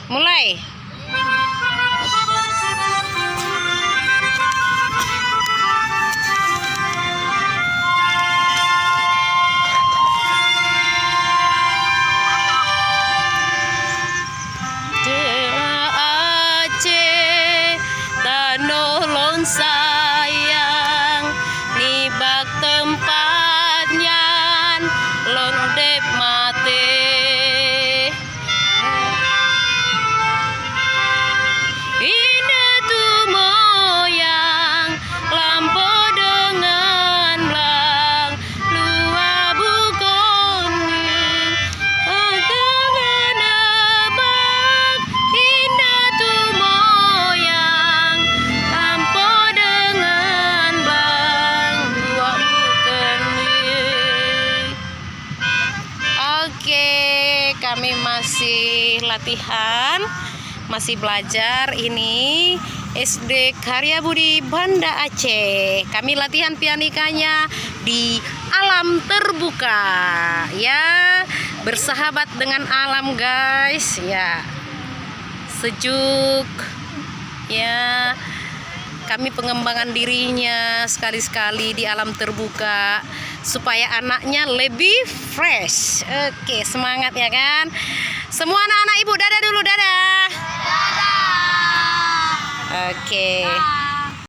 Mulai. Sayang nibak tempatnya londep mate indah tuh moyang lampu dengan lang luar bukong atau menebak indah tuh moyang lampu dengan bang luar bukong. Oke, kami masih latihan, masih belajar. Ini SD Karya Budi Banda Aceh. Kami latihan pianikanya di alam terbuka, ya, bersahabat dengan alam guys, ya, sejuk, ya. Kami pengembangan dirinya sekali-sekali di alam terbuka supaya anaknya lebih fresh. Oke, semangat ya kan? Semua anak-anak ibu dadah dulu, dadah. Oke.